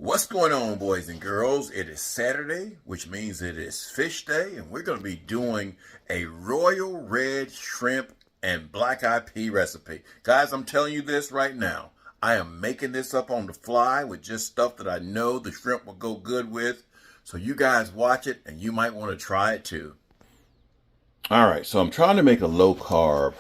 What's going on, boys and girls? It is Saturday, which means it is fish day, and we're going to be doing a royal red shrimp and black eyed pea recipe. Guys, I'm telling you this right now. I am making this up on the fly with just stuff that I know the shrimp will go good with. So you guys watch it, and you might want to try it too. All right, so I'm trying to make a low carb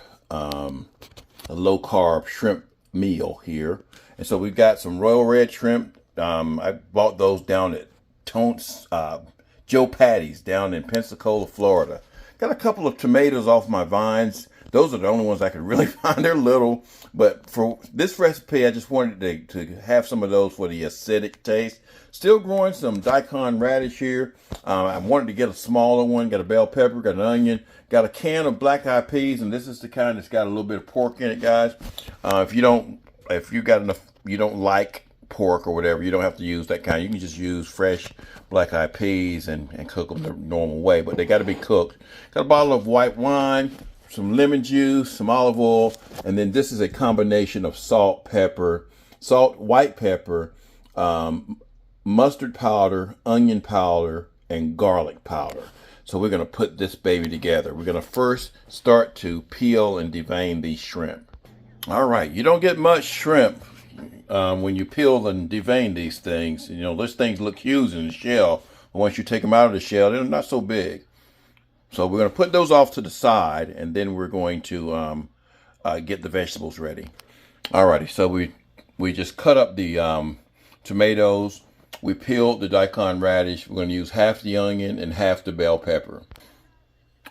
shrimp meal here, and so we've got some royal red shrimp. I bought those down at Joe Patty's down in Pensacola, Florida. Got a couple of tomatoes off my vines. Those are the only ones I could really find. They're little, but for this recipe, I just wanted to have some of those for the acidic taste. Still growing some daikon radish here. I wanted to get a smaller one. Got a bell pepper, got an onion, got a can of black eyed peas, and this is the kind that's got a little bit of pork in it, guys. If you don't like pork or whatever, you don't have to use that kind. You can just use fresh black eyed peas and cook them the normal way, but they got to be cooked. Got a bottle of white wine, some lemon juice, some olive oil, and then this is a combination of salt, white pepper, mustard powder, onion powder, and garlic powder. So we're going to put this baby together. We're going to first start to peel and devein these shrimp. All right, you don't get much shrimp when you peel and devein these things. You know, those things look huge in the shell, but once you take them out of the shell, they're not so big. So we're going to put those off to the side, and then we're going to get the vegetables ready. Alrighty, so we just cut up the tomatoes. We peeled the daikon radish. We're going to use half the onion and half the bell pepper.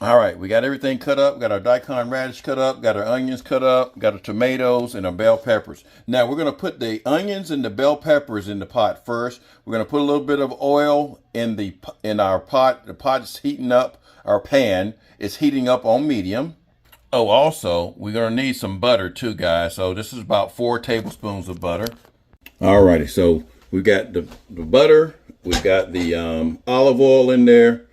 All right, we got everything cut up. Got our daikon radish cut up, got our onions cut up, got our tomatoes and our bell peppers. Now we're going to put the onions and the bell peppers in the pot first. We're going to put a little bit of oil in our pot. The pot is heating up. Our pan is heating up on medium. Oh, also, we're going to need some butter too, guys. So this is about 4 tablespoons of butter. All righty, so we got the butter. We've got the olive oil in there.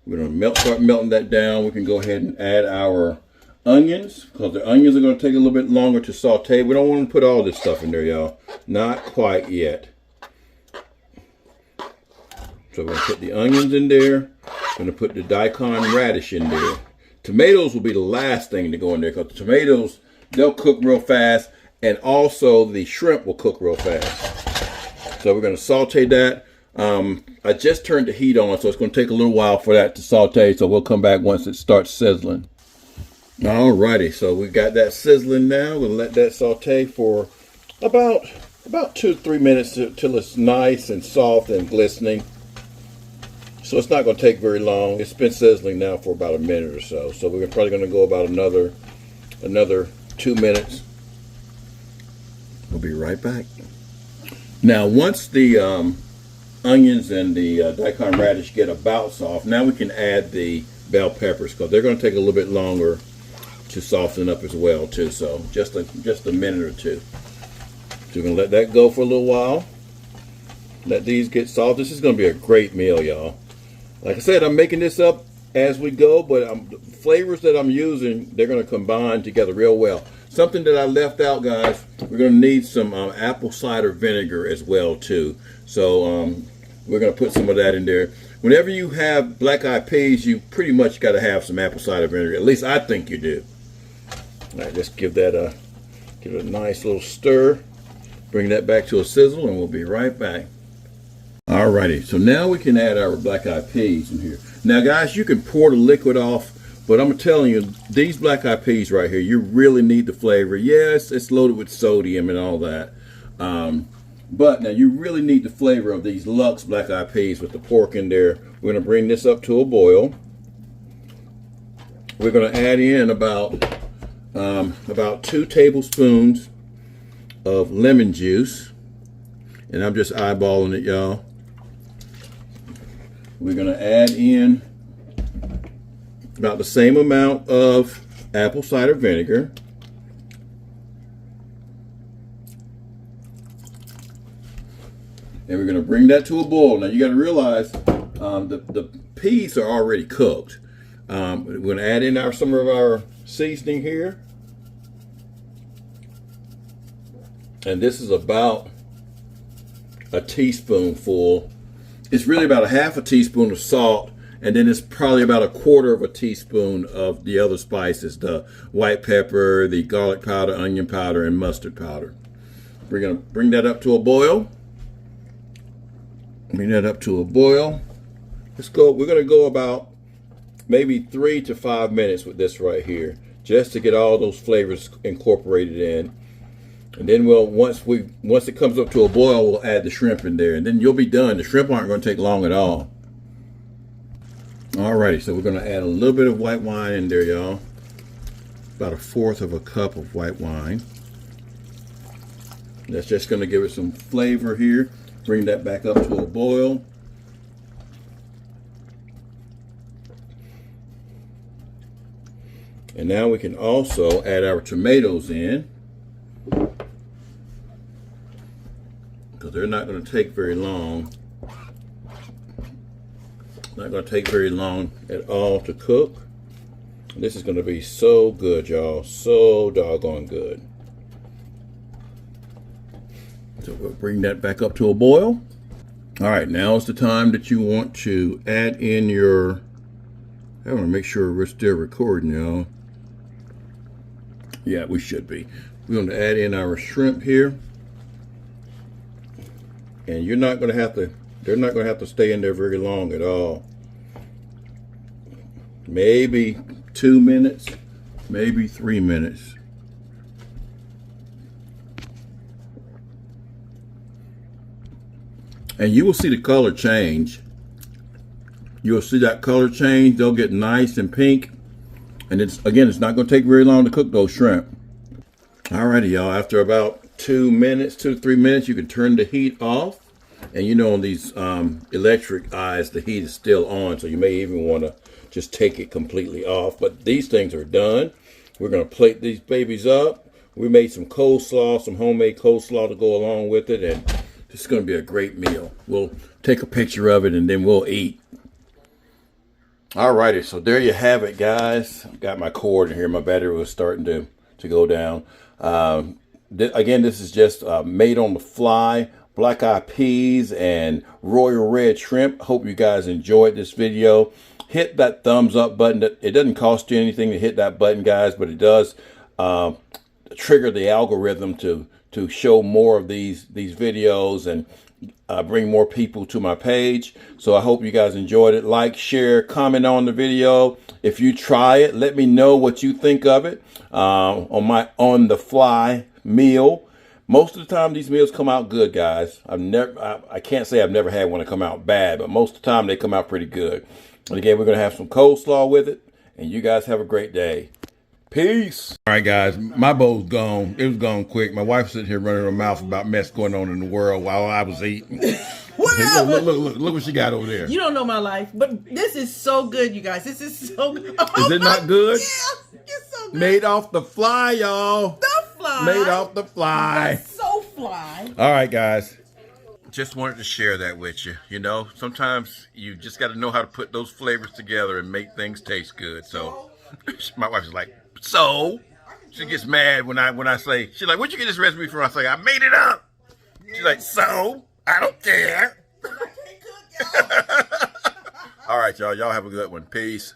We're going to start melting that down. We can go ahead and add our onions, because the onions are going to take a little bit longer to saute. We don't want to put all this stuff in there, y'all. Not quite yet. So we're going to put the onions in there. We're going to put the daikon radish in there. Tomatoes will be the last thing to go in there, because the tomatoes, they'll cook real fast, and also the shrimp will cook real fast. So we're going to saute that. I just turned the heat on, so it's going to take a little while for that to saute, so we'll come back once it starts sizzling. Alrighty, so we got that sizzling now. We'll let that saute for about 2 to 3 minutes till it's nice and soft and glistening. So it's not going to take very long. It's been sizzling now for about a minute or so. So we're probably going to go about another 2 minutes. We'll be right back. Now, once the onions and the daikon radish get about soft, now we can add the bell peppers, because they're going to take a little bit longer to soften up as well too. So just a minute or two. So we're going to let that go for a little while. Let these get soft. This is going to be a great meal, y'all. Like I said, I'm making this up as we go, but the flavors that I'm using, they're going to combine together real well. Something that I left out, guys, we're going to need some apple cider vinegar as well too. So we're going to put some of that in there. Whenever you have black eyed peas, you pretty much got to have some apple cider vinegar. At least I think you do. All right, just give it a nice little stir. Bring that back to a sizzle, and we'll be right back. Alrighty, so now we can add our black eyed peas in here. Now, guys, you can pour the liquid off, but I'm telling you, these black eyed peas right here, you really need the flavor. Yes, it's loaded with sodium and all that. But now you really need the flavor of these Lux black eyed peas with the pork in there. We're going to bring this up to a boil. We're going to add in about 2 tablespoons of lemon juice. And I'm just eyeballing it, y'all. We're going to add in about the same amount of apple cider vinegar. And we're going to bring that to a boil. Now you got to realize the peas are already cooked. We're going to add in some of our seasoning here. And this is about a teaspoonful. It's really about a half a teaspoon of salt, and then it's probably about a quarter of a teaspoon of the other spices, the white pepper, the garlic powder, onion powder, and mustard powder. We're gonna bring that up to a boil. Bring that up to a boil. We're gonna go about maybe 3 to 5 minutes with this right here, just to get all those flavors incorporated in. And then once it comes up to a boil, we'll add the shrimp in there, and then you'll be done. The shrimp aren't going to take long at all. Alrighty, so we're going to add a little bit of white wine in there, y'all. About 1/4 of a cup of white wine. That's just going to give it some flavor here. Bring that back up to a boil. And now we can also add our tomatoes in, because they're not going to take very long. Not going to take very long at all to cook. This is going to be so good, y'all. So doggone good. So we'll bring that back up to a boil. All right, now is the time that you want to add in your... I want to make sure we're still recording, y'all. Yeah, we should be. We're going to add in our shrimp here. And they're not going to have to stay in there very long at all. Maybe 2 minutes, maybe 3 minutes. And you will see the color change. You'll see that color change. They'll get nice and pink. And it's not going to take very long to cook those shrimp. Alrighty, y'all. After about 2 minutes, 2 to 3 minutes, you can turn the heat off. And you know, on these electric eyes, the heat is still on, so you may even want to just take it completely off. But these things are done. We're going to plate these babies up. We made some coleslaw, some homemade coleslaw to go along with it, and it's going to be a great meal. We'll take a picture of it, and then we'll eat. Alrighty, so there you have it, guys. Got my cord in here. My battery was starting to go down. Again, this is just made on the fly. Black eyed peas and royal red shrimp. Hope you guys enjoyed this video. Hit that thumbs up button. It doesn't cost you anything to hit that button, guys, but it does trigger the algorithm to show more of these videos and bring more people to my page. So I hope you guys enjoyed it. Like, share, comment on the video. If you try it, let me know what you think of it on my on the fly meal. Most of the time, these meals come out good, guys. I can't say I've never had one to come out bad, but most of the time they come out pretty good. And again, we're going to have some coleslaw with it. And you guys have a great day. Peace. All right, guys, my bowl's gone. It was gone quick. My wife's sitting here running her mouth about mess going on in the world while I was eating. Whatever. Look what she got over there. You don't know my life, but this is so good, you guys. This is so good. Is it not good? Yeah, it's so good. Made off the fly, y'all. The fly. Made off the fly. That's so fly. All right, guys. Just wanted to share that with you. You know, sometimes you just got to know how to put those flavors together and make things taste good. So my wife's like, so she gets mad when I say, she's like, where'd you get this recipe from? I say, I made it up. She's like, so I don't care. All right, y'all have a good one. Peace.